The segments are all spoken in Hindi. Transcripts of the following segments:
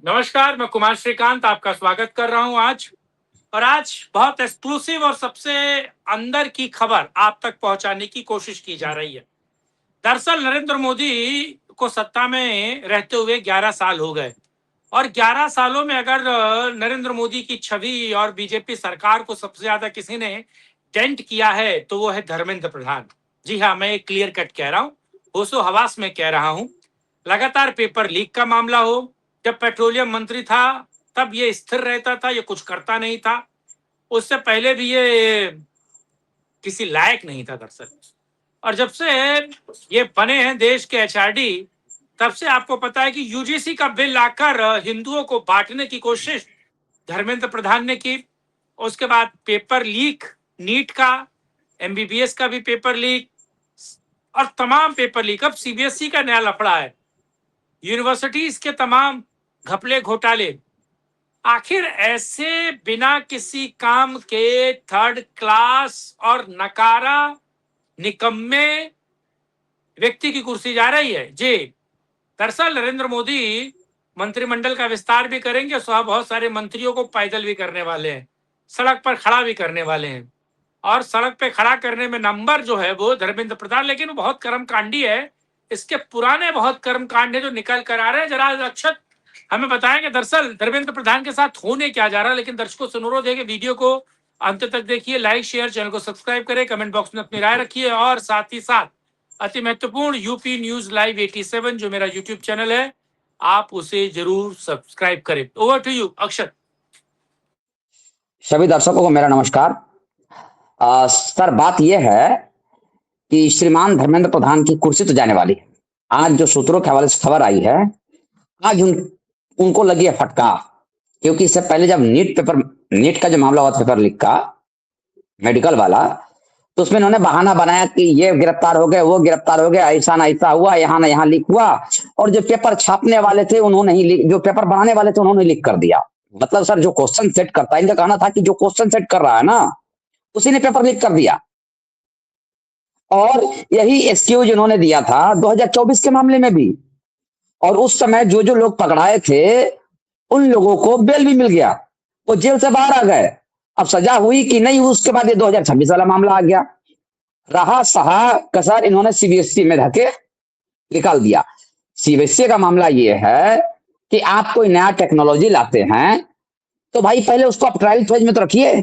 नमस्कार, मैं कुमार श्रीकांत आपका स्वागत कर रहा हूं आज बहुत एक्सक्लूसिव और सबसे अंदर की खबर आप तक पहुंचाने की कोशिश की जा रही है। दरअसल नरेंद्र मोदी को सत्ता में रहते हुए 11 साल हो गए और 11 सालों में अगर नरेंद्र मोदी की छवि और बीजेपी सरकार को सबसे ज्यादा किसी ने डेंट किया है तो वो है धर्मेंद्र प्रधान। जी हाँ, मैं एक क्लियर कट कह रहा हूँ, होशो हवास में कह रहा हूँ। लगातार पेपर लीक का मामला हो, जब पेट्रोलियम मंत्री था तब ये स्थिर रहता था, ये कुछ करता नहीं था। उससे पहले भी ये किसी लायक नहीं था दरअसल। और जब से ये बने हैं देश के एचआरडी, तब से आपको पता है कि यूजीसी का बिल लाकर हिंदुओं को बांटने की कोशिश धर्मेंद्र प्रधान ने की। उसके बाद पेपर लीक, नीट का, एमबीबीएस का भी पेपर लीक और तमाम पेपर लीक। अब सीबीएसई का नया लफड़ा है, यूनिवर्सिटीज के तमाम घपले घोटाले। आखिर ऐसे बिना किसी काम के थर्ड क्लास और नकारा निकम्मे व्यक्ति की कुर्सी जा रही है। जी, दरअसल नरेंद्र मोदी मंत्रिमंडल का विस्तार भी करेंगे, सो बहुत सारे मंत्रियों को पैदल भी करने वाले हैं, सड़क पर खड़ा भी करने वाले हैं। और सड़क पे खड़ा करने में नंबर जो है वो धर्मेंद्र प्रधान, लेकिन वो बहुत कर्मकांडी है। इसके पुराने बहुत कर्मकांड है जो निकल कर आ रहे हैं। जरा अक्षत हमें बताएंगे दरअसल धर्मेंद्र प्रधान के साथ होने क्या जा रहा है। लेकिन दर्शकों से अनुरोध है कि वीडियो को अंत तक देखिए, लाइक शेयर, चैनल को सब्सक्राइब करें, कमेंट बॉक्स में अपनी राय रखिए और साथ ही साथ अति महत्वपूर्ण यूपी न्यूज लाइव 87 जो मेरा यूट्यूब चैनल है, आप उसे जरूर सब्सक्राइब करें। ओवर टू यू अक्षत। सभी दर्शकों को मेरा नमस्कार। सर, बात यह है कि श्रीमान धर्मेंद्र प्रधान की कुर्सी तो जाने वाली है। आज जो सूत्रों के हवाले से खबर आई है, आज उनको लगी है फटका, क्योंकि इससे पहले जब नीट का जो मामला हुआ था, पेपर लीक का, मेडिकल वाला, तो उसमें इन्होंने बहाना बनाया कि ये गिरफ्तार हो गए, वो गिरफ्तार हो गए, ऐसा ना ऐसा हुआ, यहाँ ना यहाँ लीक हुआ। और जो पेपर छापने वाले थे उन्होंने ही लीक, जो पेपर बनाने वाले थे उन्होंने लीक कर दिया। मतलब सर, जो क्वेश्चन सेट करता है, इनका कहना था कि जो क्वेश्चन सेट कर रहा है ना, उसी ने पेपर लीक कर दिया। और यही एक्सक्यूज इन्होंने दिया था 2024 के मामले में भी। और उस समय जो जो लोग पकड़ाए थे उन लोगों को बेल भी मिल गया, वो जेल से बाहर आ गए। अब सजा हुई कि नहीं हुई, उसके बाद ये 2026 वाला मामला आ गया। रहा सहा कसर इन्होंने सीबीएसई में धके निकाल दिया। सीबीएसई का मामला ये है कि आप कोई नया टेक्नोलॉजी लाते हैं तो भाई पहले उसको आप ट्रायल फेज में तो रखिए।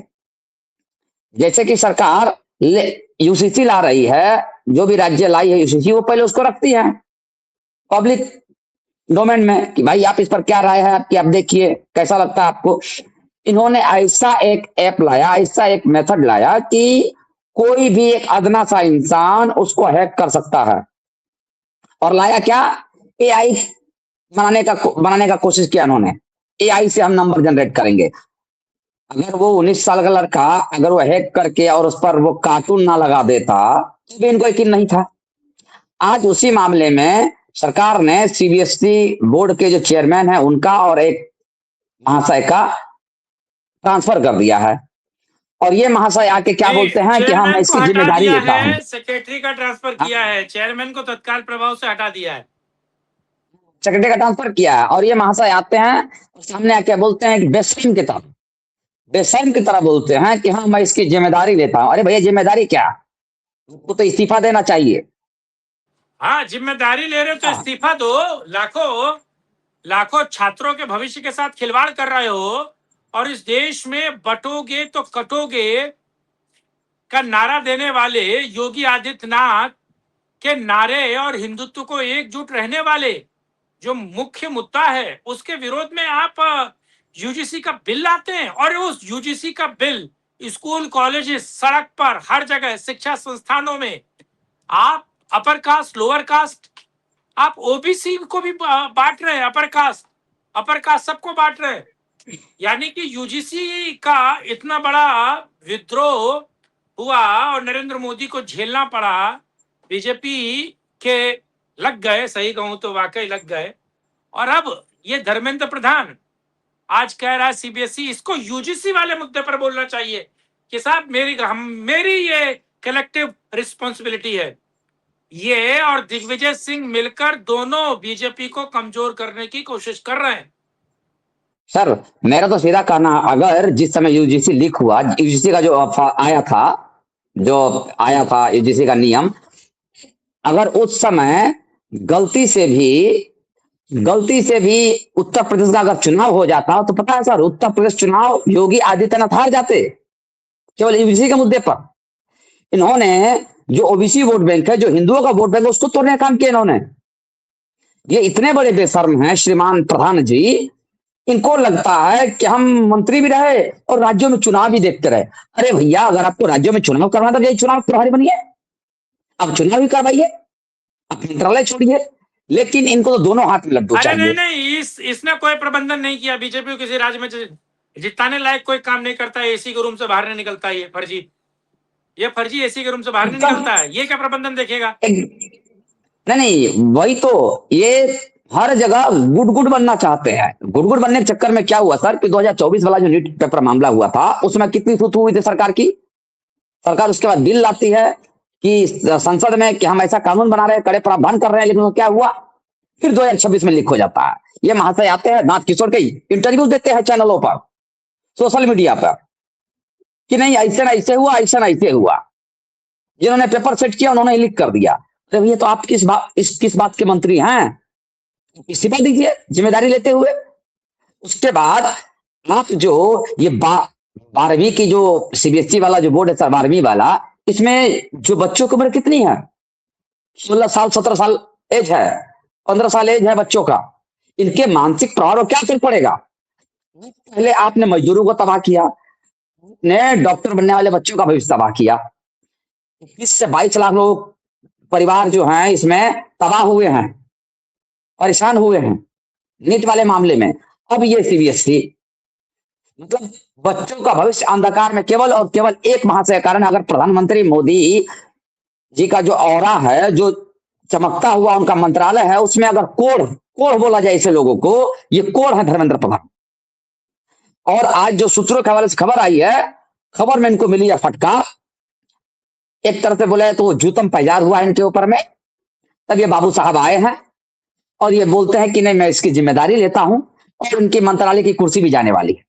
जैसे कि सरकार यूसीसी ला रही है, जो भी राज्य लाई है यूसीसी, वो पहले उसको रखती है पब्लिक डोमेन में कि भाई आप इस पर क्या राय है आपकी, आप देखिए कैसा लगता है आपको। इन्होंने ऐसा एक ऐप लाया, ऐसा एक मेथड लाया कि कोई भी एक अदना सा इंसान उसको हैक कर सकता है। और लाया क्या, एआई बनाने का कोशिश किया इन्होंने। एआई से हम नंबर जनरेट करेंगे। अगर वो 19 साल का लड़का अगर वो हैक करके और उस पर वो कार्टून ना लगा देता तो भी इनको यकीन नहीं था। आज उसी मामले में सरकार ने सीबीएसई बोर्ड के जो चेयरमैन है उनका और एक महाशय का ट्रांसफर कर दिया है। और ये महाशय आके क्या बोलते हैं कि हाँ, मैं चेयरमैन को इसकी हटा जिम्मेदारी दिया लेता हूं। है, सेक्रेटरी का ट्रांसफर किया है, चेयरमैन को तत्काल प्रभाव से हटा दिया है। सेक्रेटरी का ट्रांसफर किया है। और ये महाशय आते हैं और सामने आके बोलते हैं कि बेशर्म की तरह बोलते हैं कि हाँ, मैं इसकी जिम्मेदारी लेता हूं। अरे भैया, जिम्मेदारी क्या, आपको तो इस्तीफा देना चाहिए। हाँ, जिम्मेदारी ले रहे हो तो हाँ, इस्तीफा दो। लाखों लाखों छात्रों के भविष्य के साथ खिलवाड़ कर रहे हो और इस देश में बटोगे तो कटोगे का नारा देने वाले योगी आदित्यनाथ के नारे और हिंदुत्व को एकजुट रहने वाले जो मुख्य मुद्दा है उसके विरोध में आप यूजीसी का बिल लाते हैं। और उस यूजीसी का बिल स्कूल, कॉलेज, सड़क पर, हर जगह शिक्षा संस्थानों में आप अपर कास्ट, लोअर कास्ट, आप ओबीसी को भी बांट रहे हैं। अपर कास्ट सबको बांट रहे हैं। यानी कि यूजीसी का इतना बड़ा विद्रोह हुआ और नरेंद्र मोदी को झेलना पड़ा। बीजेपी के लग गए, सही कहूं तो वाकई लग गए। और अब ये धर्मेंद्र प्रधान आज कह रहा है सीबीएसई इसको यूजीसी वाले मुद्दे पर बोलना चाहिए कि साहब मेरी ये कलेक्टिव रिस्पॉन्सिबिलिटी है। ये और दिग्विजय सिंह मिलकर दोनों बीजेपी को कमजोर करने की कोशिश कर रहे हैं। सर मेरा तो सीधा कहना, अगर जिस समय यूजीसी लीक हुआ, यूजीसी का जो आया था, जो आया था यूजीसी का नियम, अगर उस समय गलती से भी गलती से भी उत्तर प्रदेश का अगर चुनाव हो जाता, तो पता है सर, उत्तर प्रदेश चुनाव योगी आदित्यनाथ हार जाते, केवल यूजीसी के मुद्दे पर। इन्होंने जो ओबीसी वोट बैंक है, जो हिंदुओं का वोट बैंक है, उसको तोड़ने का काम किया इन्होंने। ये इतने बड़े बेशर्म हैं श्रीमान प्रधान जी, इनको लगता है कि हम मंत्री भी रहे और राज्यों में चुनाव भी देखते रहे। अरे भैया, अगर आपको राज्यों में चुनाव करवाना तो यही चुनाव प्रभारी बनिए, अब चुनाव ही करवाइए, आप मंत्रालय छोड़िए। लेकिन इनको तो दोनों हाथ में लड्डू अरे नहीं चाहिए। नहीं, इसने कोई प्रबंधन नहीं किया। बीजेपी किसी राज्य में जिताने लायक कोई काम नहीं करता है, एसी के रूम से बाहर नहीं निकलता है, ये फर्जी एसी के रूम से बाहर नहीं निकलता है, ये क्या प्रबंधन देखेगा? नहीं नहीं, वही तो, ये हर जगह गुड गुड बनना चाहते हैं। गुड गुड बनने के चक्कर में क्या हुआ सर कि 2024 वाला जो नीट पेपर मामला हुआ था, उसमें कितनी थू हुई थी सरकार की। सरकार उसके बाद बिल लाती है कि संसद में कि हम ऐसा कानून बना रहे हैं, कड़े प्रावधान कर रहे हैं, लेकिन वो क्या हुआ, फिर 2026 में लीक हो जाता है। ये महाशय आते हैं, नाथ किशोर के इंटरव्यू देते हैं चैनलों पर, सोशल मीडिया पर, कि नहीं ऐसे ना ऐसे हुआ, ऐसा ना ऐसे हुआ, जिन्होंने पेपर सेट किया उन्होंने लीक कर दिया। अरे भैया, तो आप किस बात के मंत्री हैं? इस्तीफा दीजिए जिम्मेदारी लेते हुए। उसके बाद आप जो ये 12वीं की जो सीबीएसई वाला जो बोर्ड है सर, 12वीं वाला, इसमें जो बच्चों की उम्र कितनी है, 16 साल 17 साल एज है, 15 साल एज है बच्चों का। इनके मानसिक प्रभाव और क्या असर पड़ेगा? पहले आपने मजदूरों को तबाह किया, ने डॉक्टर बनने वाले बच्चों का भविष्य तबाह किया। 21 से 22 लाख लोग परिवार जो हैं इसमें तबाह हुए हैं, परेशान हुए हैं नीट वाले मामले में। अब ये सीबीएसई, मतलब बच्चों का भविष्य अंधकार में केवल और केवल एक महाशय कारण। अगर प्रधानमंत्री मोदी जी का जो ऑरा है, जो चमकता हुआ उनका मंत्रालय है, उसमें अगर कोढ़ कोढ़ बोला जाए ऐसे लोगों को, ये कोढ़ है धर्मेंद्र प्रधान। और आज जो सूत्रों के हवाले से खबर आई है, खबर में इनको मिली है फटका। एक तरह से बोले तो जूतम पैजार हुआ है इनके ऊपर में। तब ये बाबू साहब आए हैं और ये बोलते हैं कि नहीं, मैं इसकी जिम्मेदारी लेता हूं, और इनकी मंत्रालय की कुर्सी भी जाने वाली है,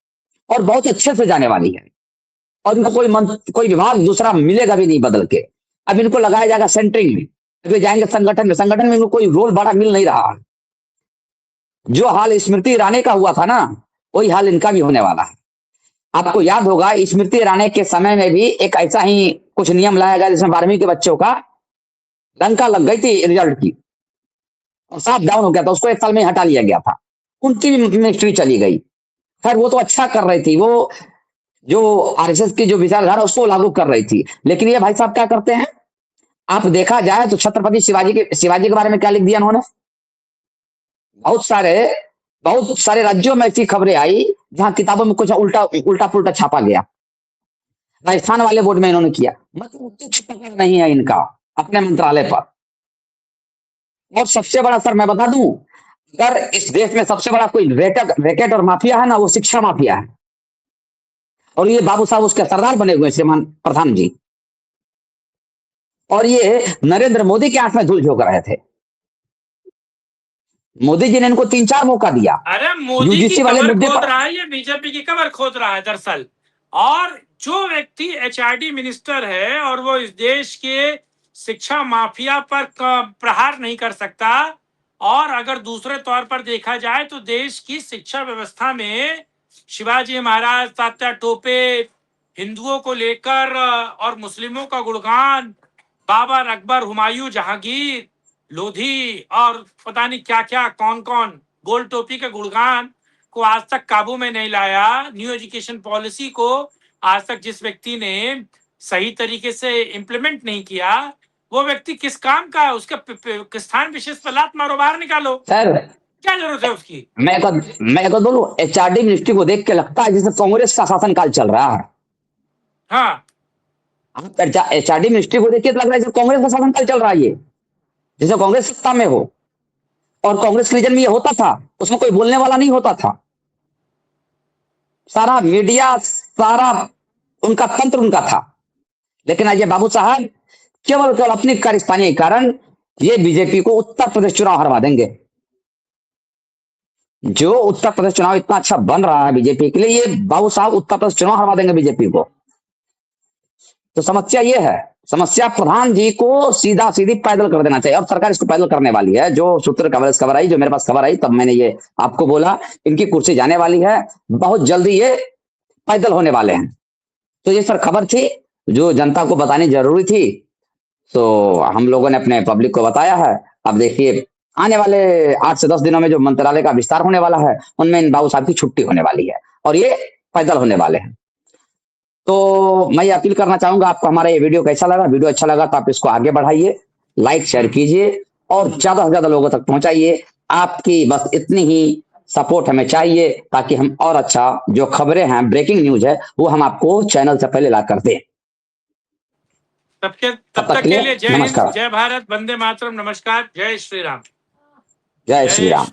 और बहुत अच्छे से जाने वाली है, और इनको कोई विभाग दूसरा मिलेगा भी नहीं बदल के। अब इनको लगाया जाएगा सेंटरिंग में, अभी जाएंगे संगठन में इनको कोई रोल बड़ा मिल नहीं रहा। जो हाल स्मृति ईरानी का हुआ था ना, वही हाल इनका भी होने वाला है। आपको याद होगा स्मृति ईरानी के समय में भी एक ऐसा ही कुछ नियम लाया गया, जिसमें 12वीं के बच्चों का लंका लग गई थी रिजल्ट की, और साफ डाउन हो गया था, उसको 1 साल में हटा लिया गया था, उनकी भी मिनिस्ट्री चली गई। खैर वो तो अच्छा कर रही थी, वो जो आरएसएस की जो विचारधारा उसको लागू कर रही थी। लेकिन ये भाई साहब क्या करते हैं, आप देखा जाए तो छत्रपति शिवाजी के बारे में क्या लिख दिया उन्होंने। बहुत सारे राज्यों में ऐसी खबरें आई जहां किताबों में कुछ उल्टा उल्टा पुल्टा छापा गया। राजस्थान वाले बोर्ड में इन्होंने किया, मतलब कुछ पकड़ नहीं है इनका अपने मंत्रालय पर। और सबसे बड़ा सर मैं बता दूं, अगर इस देश में सबसे बड़ा कोई रैकेट और माफिया है ना, वो शिक्षा माफिया है, और ये बाबू साहब उसके सरदार बने हुए श्रीमान प्रधान जी। और ये नरेंद्र मोदी के आंख में धूल झोंक रहे थे। मोदी जी ने इनको 3-4 मौका दिया। अरे मोदी की यूजीसी वाले कबर मुद्दे खोद पर रहा है, ये बीजेपी की कबर खोद रहा है दरअसल। और जो व्यक्ति एचआरडी मिनिस्टर है और वो इस देश के शिक्षा माफिया पर प्रहार नहीं कर सकता, और अगर दूसरे तौर पर देखा जाए तो देश की शिक्षा व्यवस्था में शिवाजी महाराज, तात्या टोपे, हिंदुओं को लेकर और मुस्लिमों का गुणगान, बाबर, अकबर, हुमायूं, जहांगीर, लोधी और पता नहीं क्या क्या कौन कौन गोल टोपी के गुणगान को आज तक काबू में नहीं लाया। न्यू एजुकेशन पॉलिसी को आज तक जिस व्यक्ति ने सही तरीके से इम्प्लीमेंट नहीं किया, वो व्यक्ति किस काम का है? उसके स्थान विशेष पर लात मारो, बाहर निकालो। सर क्या जरूरत है उसकी? मैं तो बोलूं, एचआरडी मिनिस्ट्री को देख के लगता है जैसे कांग्रेस का शासनकाल चल रहा है। हाँ, एचआरडी मिनिस्ट्री को देख के लग रहा है जैसे कांग्रेस का शासनकाल चल रहा है, ये जैसे कांग्रेस सत्ता में हो। और कांग्रेस के रीजन में ये होता था, उसमें कोई बोलने वाला नहीं होता था, सारा मीडिया, सारा उनका तंत्र उनका था। लेकिन आज ये बाबू साहब केवल केवल अपनी कारस्तानी के कारण ये बीजेपी को उत्तर प्रदेश चुनाव हरवा देंगे। जो उत्तर प्रदेश चुनाव इतना अच्छा बन रहा है बीजेपी के लिए, ये बाबू साहब उत्तर प्रदेश चुनाव हरवा देंगे बीजेपी को। तो समस्या ये है, समस्या प्रधान जी को सीधा सीधी पैदल कर देना चाहिए। अब सरकार इसको पैदल करने वाली है। जो सूत्र खबर आई, जो मेरे पास खबर आई, तब मैंने ये आपको बोला, इनकी कुर्सी जाने वाली है, बहुत जल्दी ये पैदल होने वाले हैं। तो ये सर खबर थी जो जनता को बतानी जरूरी थी, तो हम लोगों ने अपने पब्लिक को बताया है। अब देखिए आने वाले 8 से 10 दिनों में जो मंत्रालय का विस्तार होने वाला है, उनमें इन बाबू साहब की छुट्टी होने वाली है और ये पैदल होने वाले हैं। तो मैं ये अपील करना चाहूंगा, आपको हमारा ये वीडियो कैसा लगा? वीडियो अच्छा लगा तो आप इसको आगे बढ़ाइए, लाइक शेयर कीजिए और ज्यादा से ज्यादा लोगों तक पहुंचाइए। आपकी बस इतनी ही सपोर्ट हमें चाहिए, ताकि हम और अच्छा जो खबरें हैं, ब्रेकिंग न्यूज है, वो हम आपको चैनल से पहले ला कर दें। तब तक के लिए जय हिंद, जय भारत, वंदे मातरम, नमस्कार, जय श्री राम। जय श्री राम।